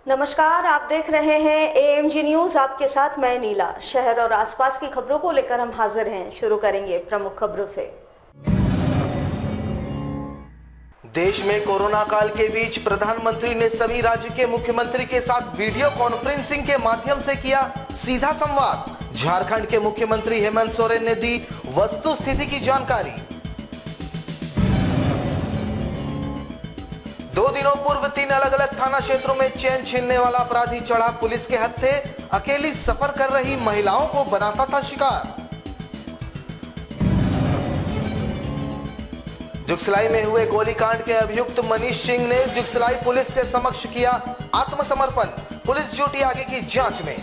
नमस्कार, आप देख रहे हैं एएमजी न्यूज। आपके साथ मैं नीला। शहर और आसपास की खबरों को लेकर हम हाजिर हैं। शुरू करेंगे प्रमुख खबरों से। देश में कोरोना काल के बीच प्रधानमंत्री ने सभी राज्य के मुख्यमंत्री के साथ वीडियो कॉन्फ्रेंसिंग के माध्यम से किया सीधा संवाद। झारखंड के मुख्यमंत्री हेमंत सोरेन ने दी वस्तु स्थिति की जानकारी। 2 दिनों पूर्व 3 अलग अलग थाना क्षेत्रों में चैन छीनने वाला अपराधी चढ़ा पुलिस के हत्थे। अकेली सफर कर रही महिलाओं को बनाता था शिकार। जुगसलाई में हुए गोलीकांड के अभियुक्त मनीष सिंह ने जुगसलाई पुलिस के समक्ष किया आत्मसमर्पण। पुलिस जुटी आगे की जांच में।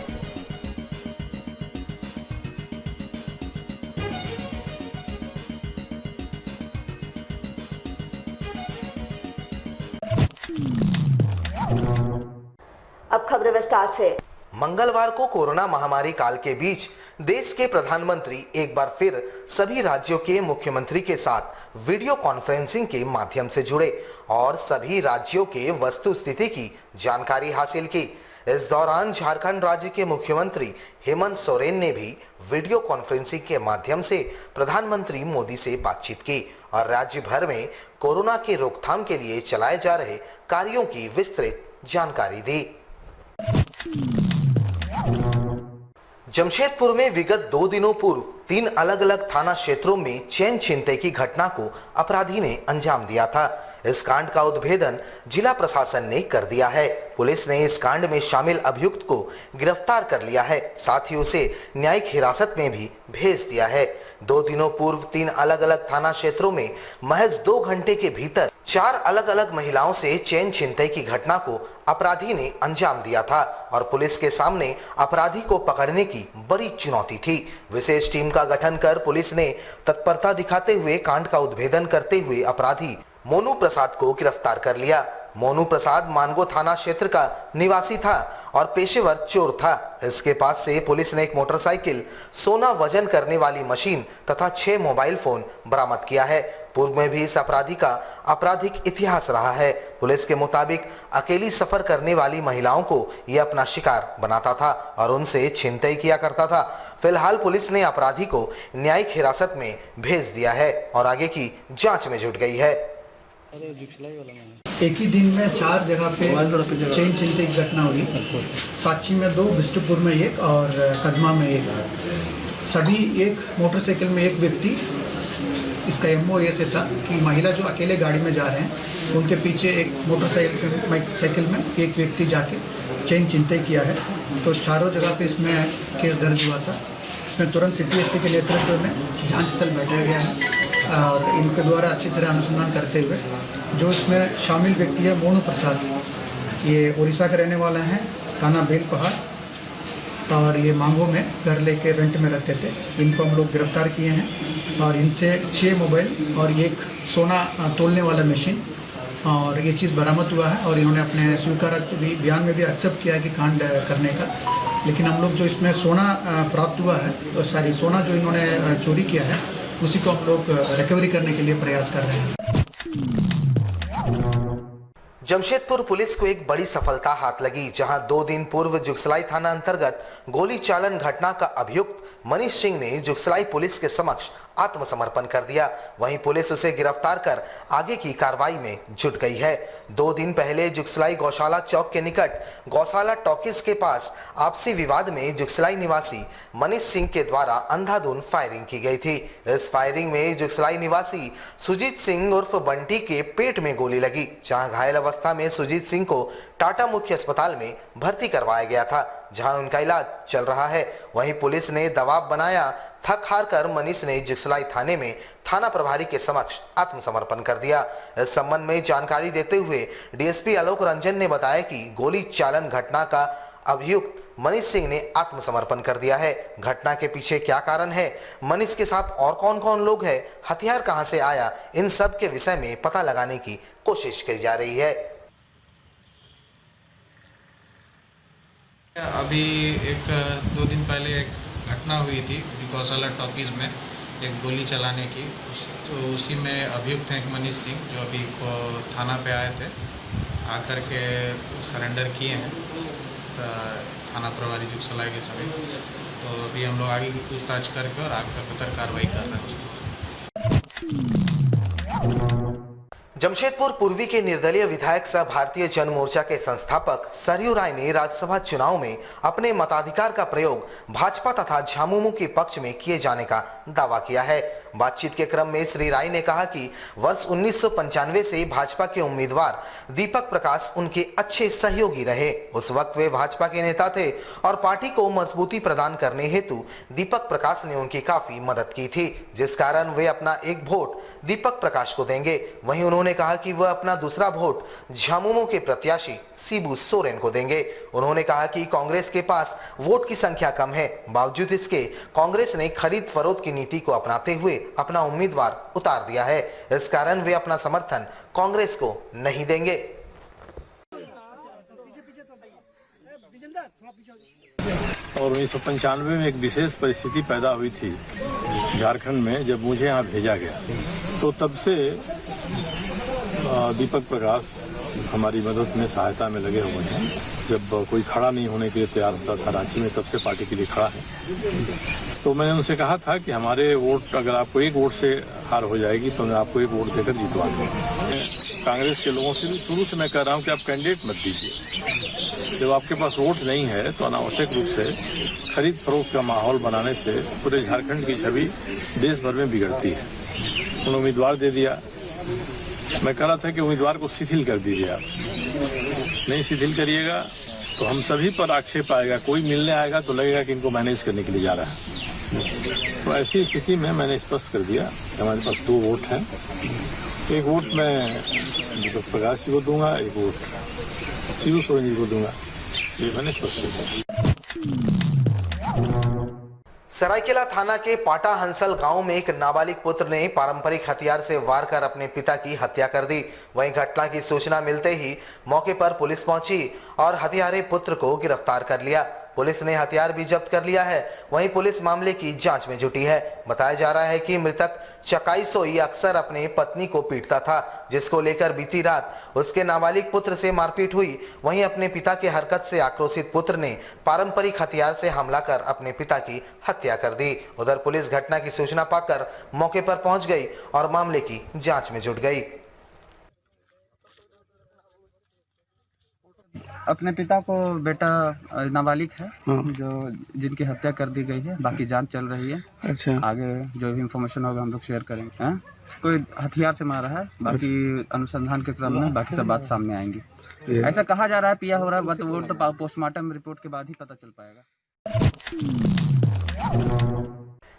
अब खबरें विस्तार से। मंगलवार को कोरोना महामारी काल के बीच देश के प्रधानमंत्री एक बार फिर सभी राज्यों के मुख्यमंत्री के साथ वीडियो कॉन्फ्रेंसिंग के माध्यम से जुड़े और सभी राज्यों के वस्तु स्थिति की जानकारी हासिल की। इस दौरान झारखंड राज्य के मुख्यमंत्री हेमंत सोरेन ने भी वीडियो कॉन्फ्रेंसिंग के माध्यम से प्रधानमंत्री मोदी से बातचीत की और राज्य भर में कोरोना के रोकथाम के लिए चलाए जा रहे कार्यों की विस्तृत जानकारी दी। जमशेदपुर में विगत 2 दिनों पूर्व 3 अलग अलग थाना क्षेत्रों में चैन छीनते की घटना को अपराधी ने अंजाम दिया था। इस कांड का उद्भेदन जिला प्रशासन ने कर दिया है। पुलिस ने इस कांड में शामिल अभियुक्त को गिरफ्तार कर लिया है, साथ ही उसे न्यायिक हिरासत में भी भेज दिया है। 2 दिनों पूर्व 3 अलग अलग थाना क्षेत्रों में महज 2 घंटे के भीतर 4 अलग अलग महिलाओं से चैन छीनते की घटना को अपराधी ने अंजाम दिया था और पुलिस के सामने अपराधी को पकड़ने की बड़ी चुनौती थी। विशेष टीम का गठन कर पुलिस ने तत्परता दिखाते हुए कांड का उद्भेदन करते हुए अपराधी मोनू प्रसाद को गिरफ्तार कर लिया। मोनू प्रसाद मानगो थाना क्षेत्र का निवासी था और पेशेवर चोर था। इसके पास से पुलिस ने एक मोटरसाइकिल, सोना वजन करने वाली मशीन तथा 6 मोबाइल फोन बरामद किया है। पूर्व में भी इस अपराधी का आपराधिक इतिहास रहा है। पुलिस के मुताबिक अकेली सफर करने वाली महिलाओं को यह अपना शिकार बनाता था और उनसे छीनताई किया करता था। फिलहाल पुलिस ने अपराधी को न्यायिक हिरासत में भेज दिया है और आगे की जांच में जुट गई है। एक ही दिन में 4 जगह पे चैन छीनते की घटना हुई। साक्षी में 2, बिष्टुपुर में 1 और कदमा में 1। सभी एक मोटरसाइकिल में एक व्यक्ति। इसका एमओ ये से था कि महिला जो अकेले गाड़ी में जा रहे हैं उनके पीछे एक मोटरसाइकिल में एक व्यक्ति जाके चैन छीनते किया है। तो चारों जगह पे इसमें केस दर्ज हुआ था। इसमें तुरंत सिटी एसपी के नेतृत्व में जांच दल बैठाया गया है और इनके द्वारा अच्छी तरह अनुसंधान करते हुए जो इसमें शामिल व्यक्ति है मोनू प्रसाद, ये उड़ीसा के रहने वाला है, थाना बेलपहाड़, और ये मांगो में घर लेके रेंट में रहते थे। इनको हम लोग गिरफ्तार किए हैं और इनसे 6 मोबाइल और 1 सोना तोलने वाला मशीन और ये चीज़ बरामद हुआ है। और इन्होंने अपने स्वीकार भी बयान में भी एक्सेप्ट किया है कि कांड करने का। लेकिन हम लोग जो इसमें सोना प्राप्त हुआ है, तो सारी सोना जो इन्होंने चोरी किया है उसी को हम लोग रिकवरी करने के लिए प्रयास कर रहे हैं। जमशेदपुर पुलिस को एक बड़ी सफलता हाथ लगी, जहां 2 दिन पूर्व जुगसलाई थाना अंतर्गत गोली चालन घटना का अभियुक्त मनीष सिंह ने जुगसलाई पुलिस के समक्ष आत्मसमर्पण कर दिया। वहीं पुलिस उसे गिरफ्तार कर आगे की कार्रवाई में जुट गई है। 2 दिन पहले जुगसलाई गौशाला चौक के निकट गौशाला टॉकीज के पास आपसी विवाद में जुगसलाई निवासी मनीष सिंह के द्वारा अंधाधुंध फायरिंग की गई थी। इस फायरिंग में जुगसलाई निवासी सुजीत सिंह उर्फ बंटी के पेट में गोली लगी, जहां घायल अवस्था में सुजीत सिंह को टाटा मुख्य अस्पताल में भर्ती करवाया गया था, जहां उनका इलाज चल रहा है। वहीं पुलिस ने दबाव बनाया, थक हार कर मनीष ने जुगसलाई थाने में थाना प्रभारी के समक्ष आत्मसमर्पण कर दिया। इस संबंध में जानकारी देते हुए डीएसपी आलोक रंजन ने बताया कि गोली चालन घटना का अभियुक्त मनीष सिंह ने आत्मसमर्पण कर दिया है। घटना के पीछे क्या कारण है, मनीष के साथ और कौन कौन लोग हैं, हथियार कहां से आया, इन सब के विषय में पता लगाने की कोशिश की जा रही है। अभी 1-2 दिन पहले एक घटना हुई थी गौशाला टॉकीज़ में, एक गोली चलाने की। तो उसी में अभियुक्त हैं मनीष सिंह, जो अभी थाना पे आए थे। आकर के सरेंडर किए हैं थाना प्रभारी जुगसलाई के सभी। तो अभी हम लोग आगे की पूछताछ करके और आगे बेहतर कार्रवाई कर रहे हैं उसको। जमशेदपुर पूर्वी के निर्दलीय विधायक सह भारतीय जन मोर्चा के संस्थापक सरयू राय ने राज्यसभा चुनाव में अपने मताधिकार का प्रयोग भाजपा तथा झामुमो के पक्ष में किए जाने का दावा किया है। बातचीत के क्रम में श्री राय ने कहा कि वर्ष 1995 से भाजपा के उम्मीदवार दीपक प्रकाश उनके अच्छे सहयोगी रहे। उस वक्त वे भाजपा के नेता थे और पार्टी को मजबूती प्रदान करने हेतु दीपक प्रकाश ने उनकी काफी मदद की थी, जिस कारण वे अपना एक वोट दीपक प्रकाश को देंगे। वहीं उन्होंने कहा कि वह अपना दूसरा वोट झामुमो के प्रत्याशी शिबू सोरेन को देंगे। उन्होंने कहा कि कांग्रेस के पास वोट की संख्या कम है, बावजूद इसके कांग्रेस ने खरीद फरोख्त की नीति को अपनाते हुए अपना उम्मीदवार उतार दिया है। इस कारण वे अपना समर्थन कांग्रेस को नहीं देंगे। और 1995 में एक विशेष परिस्थिति पैदा हुई थी झारखंड में, जब मुझे यहाँ भेजा गया, तो तब से दीपक प्रकाश हमारी मदद में सहायता में लगे हुए हैं। जब कोई खड़ा नहीं होने के लिए तैयार होता था रांची में, तब से पार्टी के लिए खड़ा है। तो मैंने उनसे कहा था कि हमारे वोट, अगर आपको एक वोट से हार हो जाएगी तो मैं आपको एक वोट देकर जितवा दूंगा। कांग्रेस के लोगों से भी शुरू से मैं कह रहा हूं कि आप कैंडिडेट मत दीजिए। जब आपके पास वोट नहीं है तो अनावश्यक रूप से खरीद फरोख्त का माहौल बनाने से पूरे झारखंड की छवि देश भर में बिगड़ती है। उन्होंने उम्मीदवार दे दिया। मैं कह रहा था कि उम्मीदवार को शिथिल कर दीजिए। आप नहीं शिथिल करिएगा तो हम सभी पर आक्षेप आएगा। कोई मिलने आएगा तो लगेगा कि इनको मैनेज करने के लिए जा रहा है। तो ऐसी स्थिति में मैंने स्पष्ट कर दिया कि हमारे पास 2 वोट हैं। एक वोट मैं दीपक प्रकाश जी को दूंगा, एक वोट शिबू सोरेन जी को दूंगा। ये मैंने स्पष्ट कर दिया। सरायकेला थाना के पाटा हंसल गांव में एक नाबालिग पुत्र ने पारंपरिक हथियार से वार कर अपने पिता की हत्या कर दी। वहीं घटना की सूचना मिलते ही मौके पर पुलिस पहुंची और हत्यारे पुत्र को गिरफ्तार कर लिया। पुलिस ने हथियार भी जब्त कर लिया है। वहीं पुलिस मामले की जांच में जुटी है। बताया जा रहा है कि मृतक चकाई सोई अक्सर अपने पत्नी को पीटता था, जिसको लेकर बीती रात उसके नाबालिग पुत्र से मारपीट हुई। वहीं अपने पिता की हरकत से आक्रोशित पुत्र ने पारंपरिक हथियार से हमला कर अपने पिता की हत्या कर दी। उधर पुलिस घटना की सूचना पाकर मौके पर पहुंच गई और मामले की जांच में जुट गई। अपने पिता को बेटा नाबालिग है जो जिनकी हत्या कर दी गई है। बाकी जांच चल रही है। अच्छा, आगे जो भी इंफॉर्मेशन होगा हम लोग शेयर करेंगे। कोई हथियार से मारा है। बाकी अनुसंधान के क्रम में बाकी सब बात सामने आएंगी। ऐसा कहा जा रहा है पिया हो रहा है, वो तो पोस्टमार्टम रिपोर्ट के बाद ही पता चल पाएगा।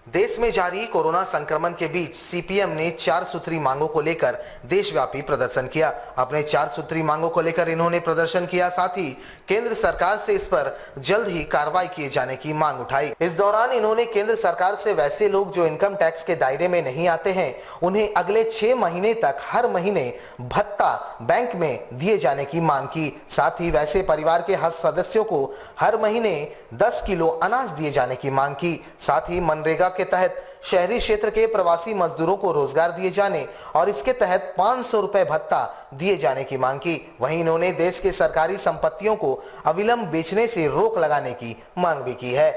देश में जारी कोरोना संक्रमण के बीच सीपीएम ने 4 सूत्री मांगों को लेकर देशव्यापी प्रदर्शन किया। अपने 4 सूत्री मांगों को लेकर इन्होंने प्रदर्शन किया, साथ ही केंद्र सरकार से इस पर जल्द ही कार्रवाई किए जाने की मांग उठाई। इस दौरान इन्होंने केंद्र सरकार से वैसे लोग जो इनकम टैक्स के दायरे में नहीं आते हैं, उन्हें अगले 6 महीने तक हर महीने भत्ता बैंक में दिए जाने की मांग की। साथ ही वैसे परिवार के हर सदस्यों को हर महीने 10 किलो अनाज दिए जाने की मांग की। साथ ही मनरेगा के तहत शहरी क्षेत्र के प्रवासी मजदूरों को रोजगार दिए जाने और इसके तहत 500 रुपए भत्ता दिए जाने की मांग की। वहीं इन्होंने देश के सरकारी संपत्तियों को अविलंब बेचने से रोक लगाने की मांग भी की है।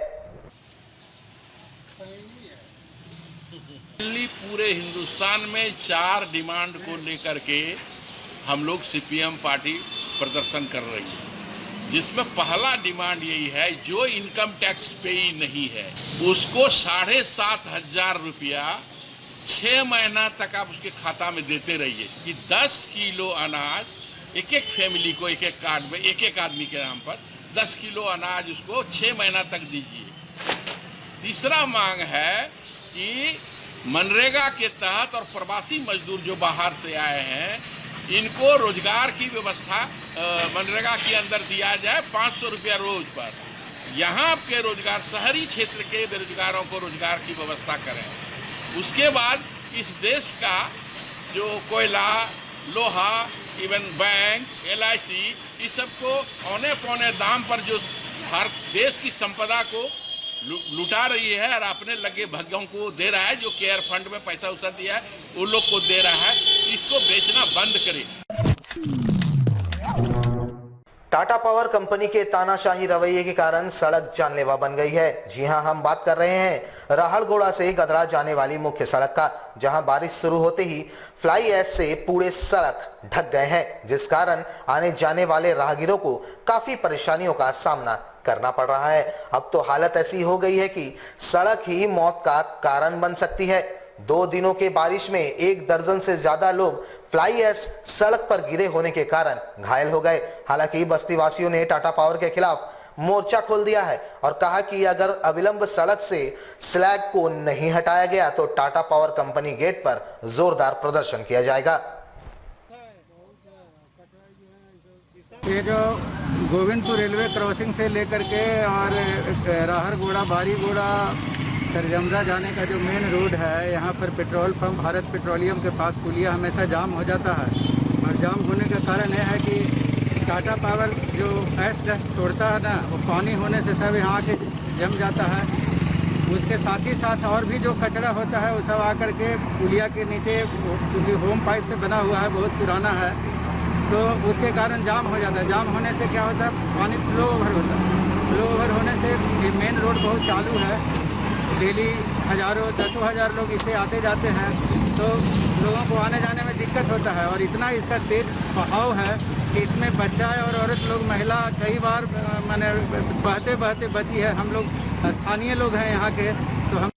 दिल्ली पूरे हिंदुस्तान में 4 डिमांड को लेकर के हम लोग सीपीएम पार्टी प्रदर्शन कर रही है, जिसमें पहला डिमांड यही है, जो इनकम टैक्स पेई नहीं है उसको 7,500 रुपया 6 महीना तक आप उसके खाता में देते रहिए कि 10 किलो अनाज एक फैमिली को, एक कार्ड में एक आदमी के नाम पर 10 किलो अनाज उसको 6 महीना तक दीजिए। तीसरा मांग है कि मनरेगा के तहत और प्रवासी मजदूर जो बाहर से आए हैं, इनको रोजगार की व्यवस्था मनरेगा के अंदर दिया जाए 500 रुपया रोज पर। यहाँ के रोजगार, शहरी क्षेत्र के बेरोजगारों को रोजगार की व्यवस्था करें। उसके बाद इस देश का जो कोयला, लोहा, इवन बैंक, LIC, इस सबको औने पौने दाम पर जो भारत देश की संपदा को लुटा रही है और अपने लगे भग्गों को दे रहा है, जो केयर फंड में पैसा उसा दिया है उन लोग को दे रहा है, इसको बेचना बंद करे। टाटा पावर कंपनी के तानाशाही रवैये के कारण सड़क जानलेवा बन गई है। जी हां, हम बात कर रहे हैं राहड़गोड़ा से गदरा जाने वाली मुख्य सड़क का, जहां बारिश शुरू होते ही फ्लाई ऐश से पूरे सड़क ढक गए हैं, जिस कारण आने जाने वाले राहगीरों को काफी परेशानियों का सामना करना पड़ रहा है। अब तो हालत ऐसी हो गई है कि सड़क ही मौत का कारण बन सकती है। 2 दिनों के बारिश में 1 दर्जन से ज्यादा लोग फ्लाई ऐश सड़क पर गिरे होने के कारण घायल हो गए। हालांकि बस्ती वासियों ने टाटा पावर के खिलाफ मोर्चा खोल दिया है और कहा कि अगर अविलंब सड़क से स्लैग को नहीं हटाया गया तो टाटा पावर कंपनी गेट पर जोरदार प्रदर्शन किया जाएगा। ये जो गोविंदपुर रेलवे क्रॉसिंग से लेकर के और राहड़गोड़ा बारीगोड़ा सरजमजा जाने का जो मेन रोड है, यहाँ पर पेट्रोल पंप भारत पेट्रोलियम के पास पुलिया हमेशा जाम हो जाता है। और जाम होने का कारण यह है कि टाटा पावर जो ऐश डस्ट छोड़ता है ना, वो पानी होने से सब यहाँ के जम जाता है। उसके साथ ही साथ और भी जो कचरा होता है वो सब आकर के पुलिया के नीचे, क्योंकि होम पाइप से बना हुआ है, बहुत पुराना है, तो उसके कारण जाम हो जाता है। जाम होने से क्या होता है, पानी फ्लो ओवर होता है। फ्लो ओवर होने से ये मेन रोड बहुत चालू है, डेली हज़ारों 10,000 लोग इसे आते जाते हैं, तो लोगों को आने जाने में दिक्कत होता है। और इतना इसका तेज बहाव है कि इसमें बच्चा और औरत लोग, महिला कई बार मैंने बहते बहते बची है। हम लोग स्थानीय लोग हैं यहाँ के, तो हम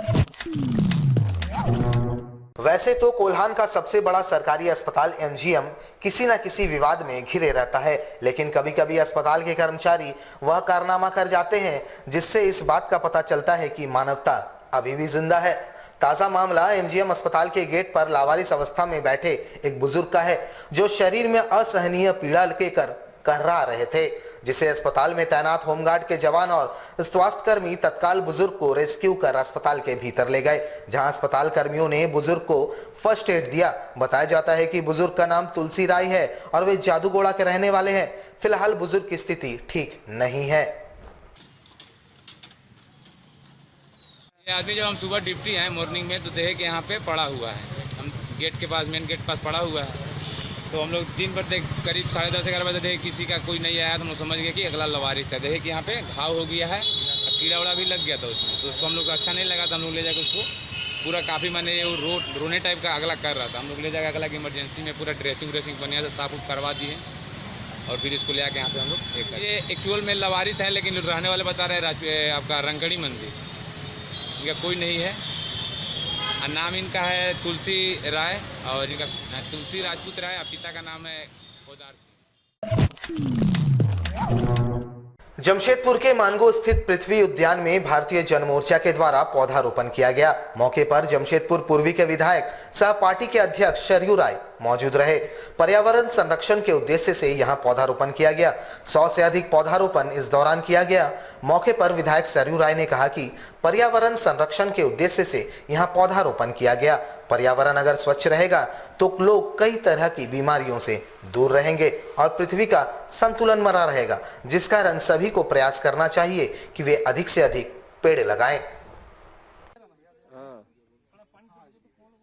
वैसे तो कोल्हान का सबसे बड़ा सरकारी अस्पताल एमजीएम किसी न किसी विवाद में घिरे रहता है, लेकिन कभी कभी अस्पताल के कर्मचारी वह कारनामा कर जाते हैं जिससे इस बात का पता चलता है कि मानवता अभी भी जिंदा है। ताजा मामला एमजीएम अस्पताल के गेट पर लावारिस अवस्था में बैठे एक बुजुर्ग का है, जो शरीर में असहनीय पीड़ा लेकर कर्रा रहे थे, जिसे अस्पताल में तैनात होमगार्ड के जवान और स्वास्थ्यकर्मी तत्काल बुजुर्ग को रेस्क्यू कर अस्पताल के भीतर ले गए, जहां अस्पताल कर्मियों ने बुजुर्ग को फर्स्ट एड दिया। बताया जाता है कि बुजुर्ग का नाम तुलसी राय है और वे जादूगोड़ा के रहने वाले हैं। फिलहाल बुजुर्ग की स्थिति ठीक नहीं है। ये आदमी जब हम सुबह ड्यूटी हैं मॉर्निंग में, तो देखे कि यहाँ पे पड़ा हुआ है, हम गेट के पास, मेन गेट के पास पड़ा हुआ है। तो हम लोग दिन भर देख, करीब 10:30-11 बजे देखे किसी का कोई नहीं आया, तो हम लोग समझ गए कि अगला लवारिस है। देखे कि यहाँ पे घाव हो गया है, कीड़ा उड़ा भी लग गया था उसमें, तो उसको हम लोग अच्छा नहीं लगा था। हम लोग ले जाकर उसको पूरा काफ़ी मैंने वो रोने टाइप का अगला कर रहा था। हम लोग ले जाकर अगला की इमरजेंसी में पूरा ड्रेसिंग बढ़िया से साफ उफ करवा दिए और फिर इसको ले आके यहाँ पे हम लोग ये एक्चुअल में लवारिस है, लेकिन रहने वाले बता रहे हैं आपका रंगड़ी मंदिर, इनका कोई नहीं है। नाम इनका है तुलसी राय और इनका तुलसी राजपूत राय, पिता का नाम है पोदार। जमशेदपुर के मानगो स्थित पृथ्वी उद्यान में भारतीय जन मोर्चा के द्वारा पौधारोपण किया गया। मौके पर जमशेदपुर पूर्वी के विधायक सह पार्टी के अध्यक्ष सरयू राय मौजूद रहे। पर्यावरण संरक्षण के उद्देश्य से यहां पौधारोपण किया गया। 100 से अधिक पौधारोपण इस दौरान किया गया। मौके पर विधायक सरयू राय ने कहा कि पर्यावरण संरक्षण के उद्देश्य से यहां पौधारोपण किया गया। पर्यावरण अगर स्वच्छ रहेगा तो लोग कई तरह की बीमारियों से दूर रहेंगे और पृथ्वी का संतुलन बना रहेगा, जिस कारण सभी को प्रयास करना चाहिए कि वे अधिक से अधिक पेड़ लगाएं।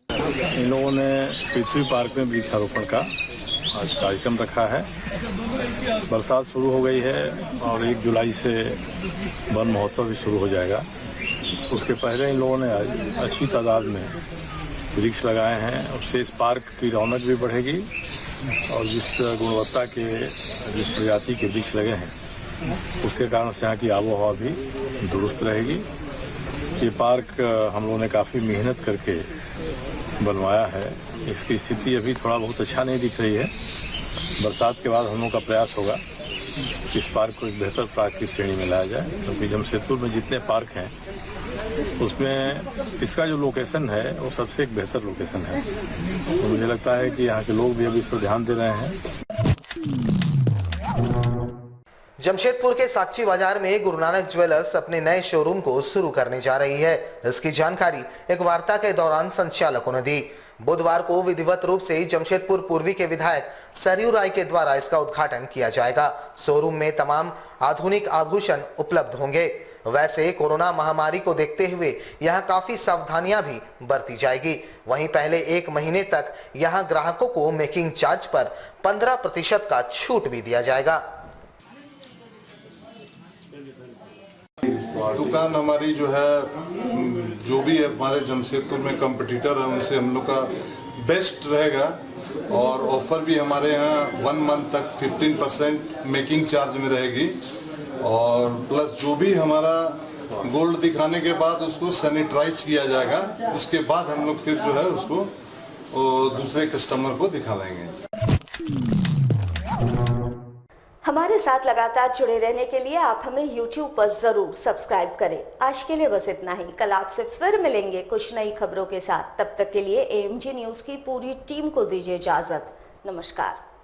इन लोगों ने पृथ्वी पार्क में वृक्षारोपण का आज कार्यक्रम रखा है। बरसात शुरू हो गई है और 1 जुलाई से वन महोत्सव भी शुरू हो जाएगा। उसके पहले इन लोगों ने आज अच्छी तादाद में वृक्ष लगाए हैं। उससे इस पार्क की रौनक भी बढ़ेगी और जिस गुणवत्ता के, जिस प्रजाति के वृक्ष लगे हैं, उसके कारण से यहाँ की आबो हवा भी दुरुस्त रहेगी। ये पार्क हम लोगों ने काफ़ी मेहनत करके बनवाया है। इसकी स्थिति अभी थोड़ा बहुत अच्छा नहीं दिख रही है। बरसात के बाद हम लोगों का प्रयास होगा कि इस पार्क को एक बेहतर पार्क की श्रेणी में लाया जाए, क्योंकि जमशेदपुर में जितने पार्क हैं उसमें इसका जो लोकेशन है वो सबसे एक बेहतर लोकेशन है। तो मुझे लगता है कि यहाँ के लोग भी अभी इस पर ध्यान दे रहे हैं। जमशेदपुर के साक्षी बाजार में गुरु नानक ज्वेलर्स अपने नए शोरूम को शुरू करने जा रही है। इसकी जानकारी एक वार्ता के दौरान संचालकों ने दी। बुधवार को विधिवत रूप से जमशेदपुर पूर्वी के विधायक सरयू राय के द्वारा इसका उद्घाटन किया जाएगा। शोरूम में तमाम आधुनिक आभूषण उपलब्ध होंगे। वैसे कोरोना महामारी को देखते हुए यहां काफी सावधानियां भी बरती जाएगी। वहीं पहले 1 महीने तक यहां ग्राहकों को मेकिंग चार्ज पर 15% का छूट भी दिया जाएगा। दुकान हमारी जो है जो भी है हमारे जमशेदपुर में कंपटीटर है उनसे हम लोग का बेस्ट रहेगा और ऑफर भी हमारे यहाँ 1 मंथ तक 15% मेकिंग चार्ज में रहेगी और प्लस जो भी हमारा गोल्ड दिखाने के बाद उसको सैनिटाइज किया जाएगा, उसके बाद हम लोग फिर जो है उसको दूसरे कस्टमर को दिखा लेंगे। हमारे साथ लगातार जुड़े रहने के लिए आप हमें YouTube पर जरूर सब्सक्राइब करें। आज के लिए बस इतना ही। कल आपसे फिर मिलेंगे कुछ नई खबरों के साथ। तब तक के लिए AMG न्यूज़ की पूरी टीम को दीजिए इजाजत। नमस्कार।